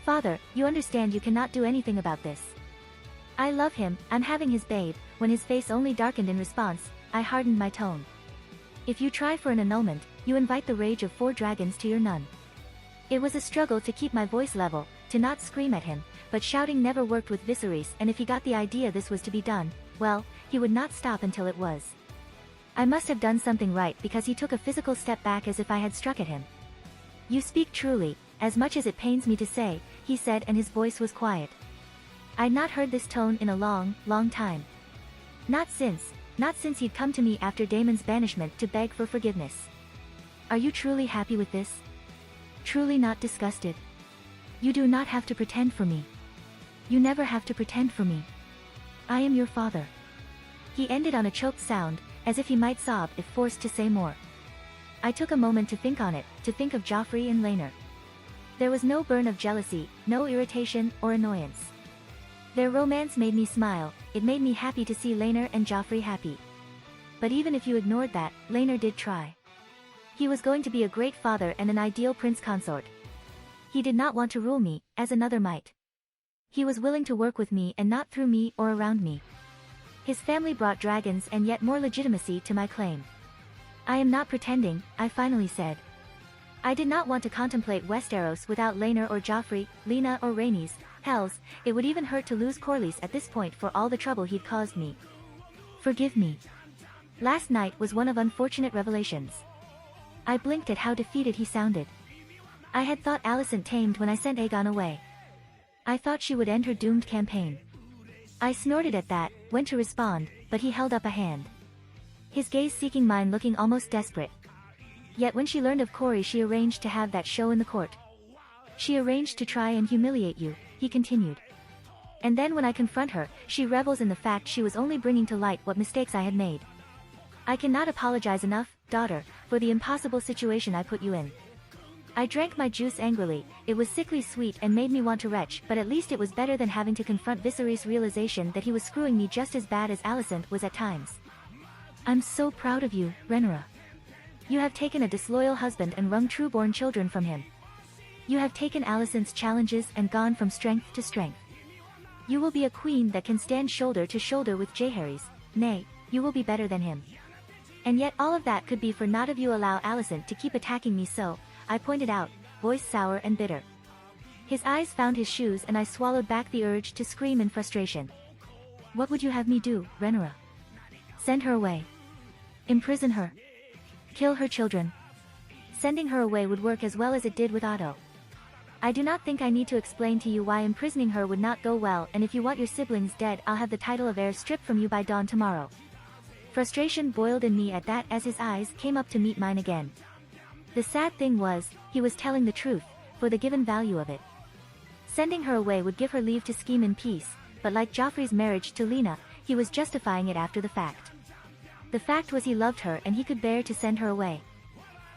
Father, you understand you cannot do anything about this. I love him, I'm having his babe. When his face only darkened in response, I hardened my tone. If you try for an annulment, you invite the rage of 4 dragons to your nun. It was a struggle to keep my voice level, to not scream at him, but shouting never worked with Viserys, and if he got the idea this was to be done, well, he would not stop until it was. I must have done something right because he took a physical step back as if I had struck at him. You speak truly, as much as it pains me to say, he said, and his voice was quiet. I'd not heard this tone in a long, long time. Not since he'd come to me after Daemon's banishment to beg for forgiveness. Are you truly happy with this? Truly not disgusted? You do not have to pretend for me. You never have to pretend for me. I am your father. He ended on a choked sound, as if he might sob if forced to say more. I took a moment to think on it, to think of Joffrey and Laenor. There was no burn of jealousy, no irritation or annoyance. Their romance made me smile, it made me happy to see Laenor and Joffrey happy. But even if you ignored that, Laenor did try. He was going to be a great father and an ideal prince consort. He did not want to rule me, as another might. He was willing to work with me and not through me or around me. His family brought dragons and yet more legitimacy to my claim. I am not pretending, I finally said. I did not want to contemplate Westeros without Laenor or Joffrey, Lena or Rhaenys. Hells, it would even hurt to lose Corlys at this point for all the trouble he'd caused me. Forgive me. Last night was one of unfortunate revelations. I blinked at how defeated he sounded. I had thought Alicent tamed when I sent Aegon away. I thought she would end her doomed campaign. I snorted at that, went to respond, but he held up a hand. His gaze seeking mine, looking almost desperate. Yet when she learned of Corey, she arranged to have that show in the court. She arranged to try and humiliate you, he continued. And then when I confront her, she revels in the fact she was only bringing to light what mistakes I had made. I cannot apologize enough, daughter, for the impossible situation I put you in. I drank my juice angrily, it was sickly sweet and made me want to retch, but at least it was better than having to confront Viserys' realization that he was screwing me just as bad as Alicent was at times. I'm so proud of you, Rhaenyra. You have taken a disloyal husband and wrung true-born children from him. You have taken Alicent's challenges and gone from strength to strength. You will be a queen that can stand shoulder to shoulder with Jaehaerys, nay, you will be better than him. And yet all of that could be for naught if you allow Alicent to keep attacking me so, I pointed out, voice sour and bitter. His eyes found his shoes and I swallowed back the urge to scream in frustration. What would you have me do, Rhaenyra? Send her away. Imprison her. Kill her children. Sending her away would work as well as it did with Otto. I do not think I need to explain to you why imprisoning her would not go well, and if you want your siblings dead, I'll have the title of heir stripped from you by dawn tomorrow. Frustration boiled in me at that as his eyes came up to meet mine again. The sad thing was, he was telling the truth, for the given value of it. Sending her away would give her leave to scheme in peace, but like Joffrey's marriage to Lena, he was justifying it after the fact. The fact was he loved her and he could bear to send her away.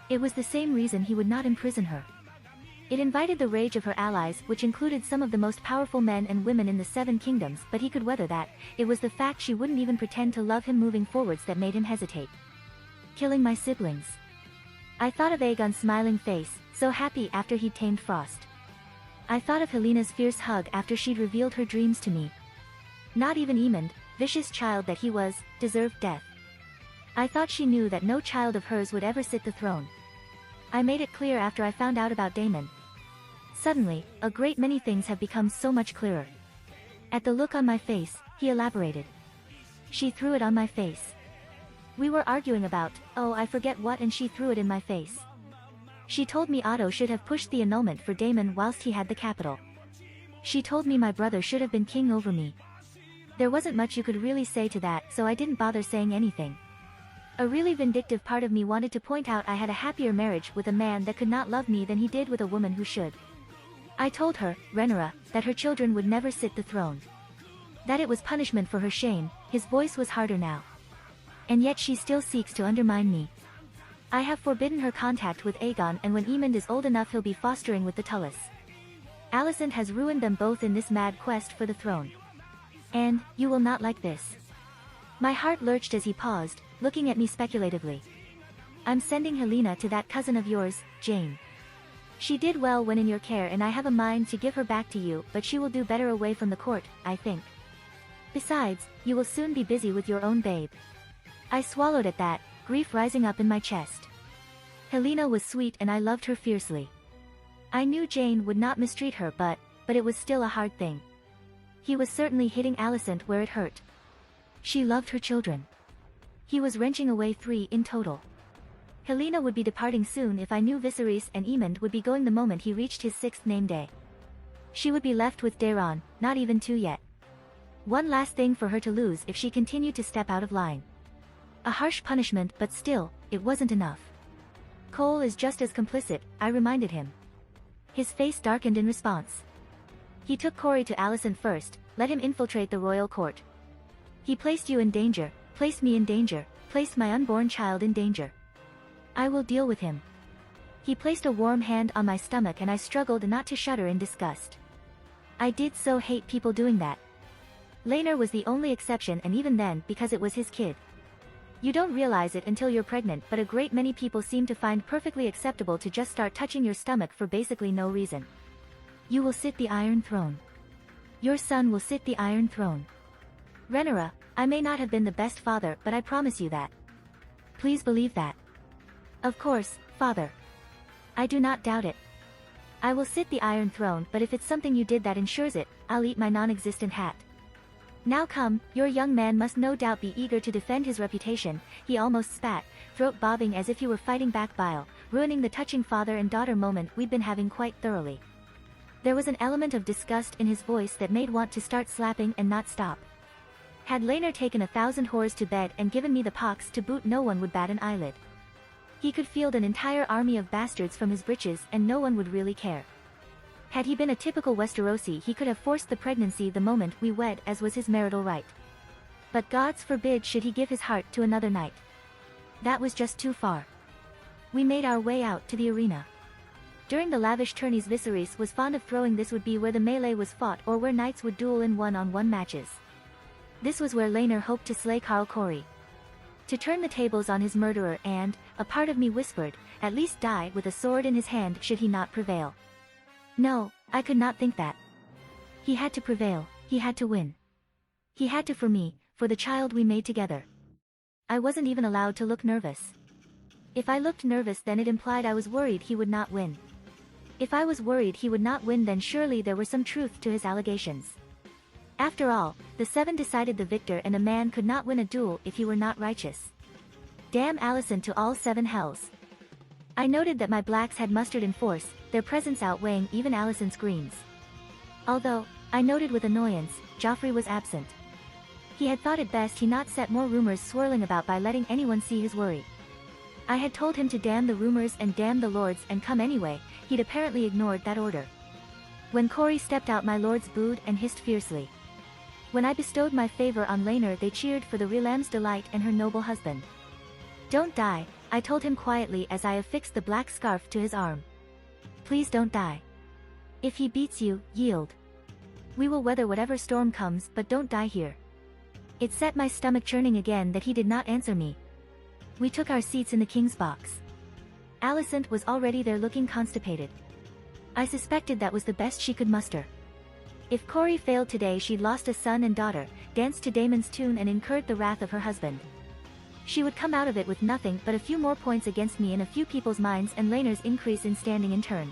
It was the same reason he would not imprison her. It invited the rage of her allies, which included some of the most powerful men and women in the Seven Kingdoms, but he could weather that. It was the fact she wouldn't even pretend to love him moving forwards that made him hesitate. Killing my siblings. I thought of Aegon's smiling face, so happy after he'd tamed Frost. I thought of Helena's fierce hug after she'd revealed her dreams to me. Not even Aemond, vicious child that he was, deserved death. I thought she knew that no child of hers would ever sit the throne. I made it clear after I found out about Daemon. Suddenly, a great many things have become so much clearer. At the look on my face, he elaborated. She threw it on my face. We were arguing about, oh I forget what, and she threw it in my face. She told me Otto should have pushed the annulment for Damon whilst he had the capital. She told me my brother should have been king over me. There wasn't much you could really say to that, so I didn't bother saying anything. A really vindictive part of me wanted to point out I had a happier marriage with a man that could not love me than he did with a woman who should. I told her, Rhaenyra, that her children would never sit the throne. That it was punishment for her shame. His voice was harder now. And yet she still seeks to undermine me. I have forbidden her contact with Aegon, and when Aemond is old enough he'll be fostering with the Tullus. Alicent has ruined them both in this mad quest for the throne. And, you will not like this. My heart lurched as he paused, looking at me speculatively. I'm sending Helena to that cousin of yours, Jane. She did well when in your care and I have a mind to give her back to you, but she will do better away from the court, I think. Besides, you will soon be busy with your own babe. I swallowed at that, grief rising up in my chest. Helena was sweet and I loved her fiercely. I knew Jane would not mistreat her, but it was still a hard thing. He was certainly hitting Alicent where it hurt. She loved her children. He was wrenching away 3 in total. Helena would be departing soon if I knew Viserys, and Aemond would be going the moment he reached his 6th name day. She would be left with Daeron, not even 2 yet. One last thing for her to lose if she continued to step out of line. A harsh punishment, but still, it wasn't enough. Cole is just as complicit, I reminded him. His face darkened in response. He took Corey to Alicent first, let him infiltrate the royal court. He placed you in danger, placed me in danger, placed my unborn child in danger. I will deal with him. He placed a warm hand on my stomach and I struggled not to shudder in disgust. I did so hate people doing that. Laenor was the only exception, and even then because it was his kid. You don't realize it until you're pregnant, but a great many people seem to find perfectly acceptable to just start touching your stomach for basically no reason. You will sit the Iron Throne. Your son will sit the Iron Throne. Rhaenyra, I may not have been the best father, but I promise you that. Please believe that. Of course, father. I do not doubt it. I will sit the Iron Throne, but if it's something you did that ensures it, I'll eat my non-existent hat. Now come, your young man must no doubt be eager to defend his reputation. He almost spat, throat bobbing as if he were fighting back bile, ruining the touching father and daughter moment we'd been having quite thoroughly. There was an element of disgust in his voice that made want to start slapping and not stop. Had Laenor taken 1,000 whores to bed and given me the pox to boot, no one would bat an eyelid. He could field an entire army of bastards from his breeches and no one would really care. Had he been a typical Westerosi, he could have forced the pregnancy the moment we wed, as was his marital right. But gods forbid should he give his heart to another knight. That was just too far. We made our way out to the arena. During the lavish tourneys Viserys was fond of throwing, this would be where the melee was fought or where knights would duel in one-on-one matches. This was where Laenor hoped to slay Carl Corey. To turn the tables on his murderer and, a part of me whispered, at least die with a sword in his hand should he not prevail. No, I could not think that. He had to prevail, he had to win. He had to, for me, for the child we made together. I wasn't even allowed to look nervous. If I looked nervous, then it implied I was worried he would not win. If I was worried he would not win, then surely there was some truth to his allegations. After all, the 7 decided the victor, and a man could not win a duel if he were not righteous. Damn Alicent to all 7 hells. I noted that my blacks had mustered in force, their presence outweighing even Alicent's greens. Although, I noted with annoyance, Joffrey was absent. He had thought it best he not set more rumors swirling about by letting anyone see his worry. I had told him to damn the rumors and damn the lords and come anyway. He'd apparently ignored that order. When Corey stepped out, my lords booed and hissed fiercely. When I bestowed my favor on Laenor, they cheered for the Realem's delight and her noble husband. Don't die, I told him quietly as I affixed the black scarf to his arm. Please don't die. If he beats you, yield. We will weather whatever storm comes, but don't die here. It set my stomach churning again that he did not answer me. We took our seats in the king's box. Alicent was already there looking constipated. I suspected that was the best she could muster. If Corey failed today, she'd lost a son and daughter, danced to Daemon's tune and incurred the wrath of her husband. She would come out of it with nothing but a few more points against me in a few people's minds and Laenor's increase in standing in turn.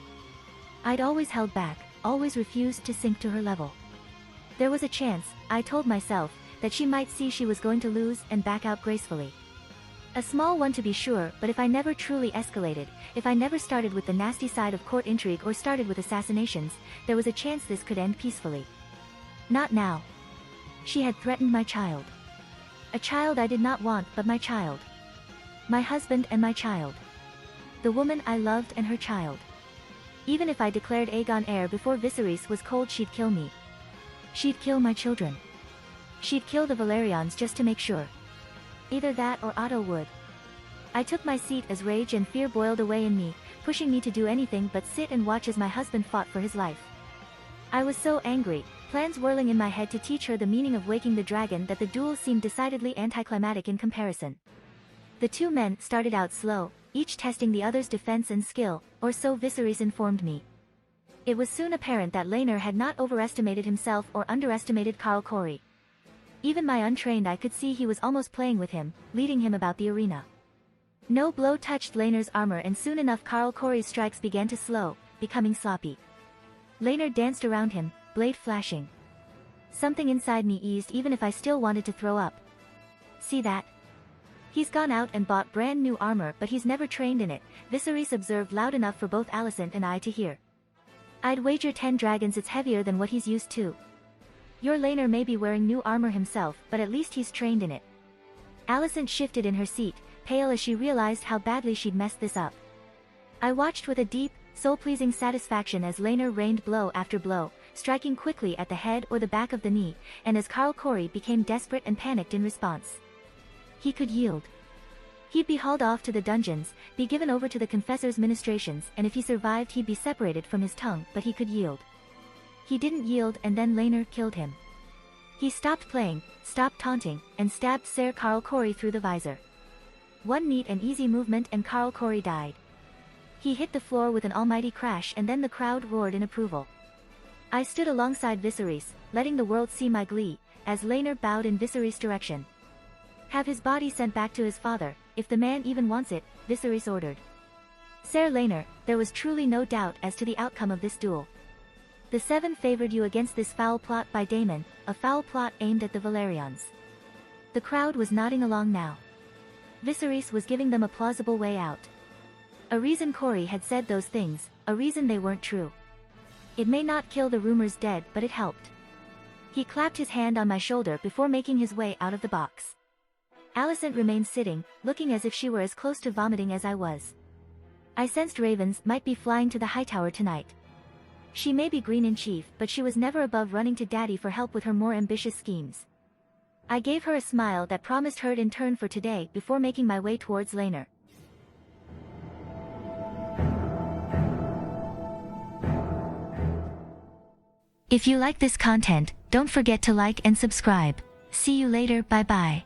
I'd always held back, always refused to sink to her level. There was a chance, I told myself, that she might see she was going to lose and back out gracefully. A small one to be sure, but if I never truly escalated, if I never started with the nasty side of court intrigue or started with assassinations, there was a chance this could end peacefully. Not now. She had threatened my child. A child I did not want, but my child. My husband and my child. The woman I loved and her child. Even if I declared Aegon heir before Viserys was cold, she'd kill me. She'd kill my children. She'd kill the Valerians just to make sure. Either that or Otto would. I took my seat as rage and fear boiled away in me, pushing me to do anything but sit and watch as my husband fought for his life. I was so angry, plans whirling in my head to teach her the meaning of waking the dragon, that the duel seemed decidedly anticlimactic in comparison. The two men started out slow, each testing the other's defense and skill, or so Viserys informed me. It was soon apparent that Laenor had not overestimated himself or underestimated Karl Corey. Even my untrained eye could see he was almost playing with him, leading him about the arena. No blow touched Laenor's armor, and soon enough Karl Corey's strikes began to slow, becoming sloppy. Laenor danced around him, blade flashing. Something inside me eased even if I still wanted to throw up. See that? He's gone out and bought brand new armor, but he's never trained in it, Viserys observed loud enough for both Alicent and I to hear. I'd wager 10 dragons it's heavier than what he's used to. Your Laenor may be wearing new armor himself, but at least he's trained in it. Alicent shifted in her seat, pale as she realized how badly she'd messed this up. I watched with a deep, soul-pleasing satisfaction as Laenor rained blow after blow, striking quickly at the head or the back of the knee, and as Karl Corey became desperate and panicked in response. He could yield. He'd be hauled off to the dungeons, be given over to the confessor's ministrations, and if he survived he'd be separated from his tongue, but he could yield. He didn't yield, and then Laenor killed him. He stopped playing, stopped taunting, and stabbed Ser Karl Corey through the visor. One neat and easy movement and Karl Corey died. He hit the floor with an almighty crash, and then the crowd roared in approval. I stood alongside Viserys, letting the world see my glee, as Laenor bowed in Viserys' direction. Have his body sent back to his father, if the man even wants it, Viserys ordered. Ser Laenor, there was truly no doubt as to the outcome of this duel. The Seven favored you against this foul plot by Daemon, a foul plot aimed at the Valerians. The crowd was nodding along now. Viserys was giving them a plausible way out. A reason Corey had said those things, a reason they weren't true. It may not kill the rumors dead, but it helped. He clapped his hand on my shoulder before making his way out of the box. Alicent remained sitting, looking as if she were as close to vomiting as I was. I sensed ravens might be flying to the Hightower tonight. She may be green in chief, but she was never above running to Daddy for help with her more ambitious schemes. I gave her a smile that promised her in turn for today before making my way towards Laenor. If you like this content, don't forget to like and subscribe. See you later, bye bye.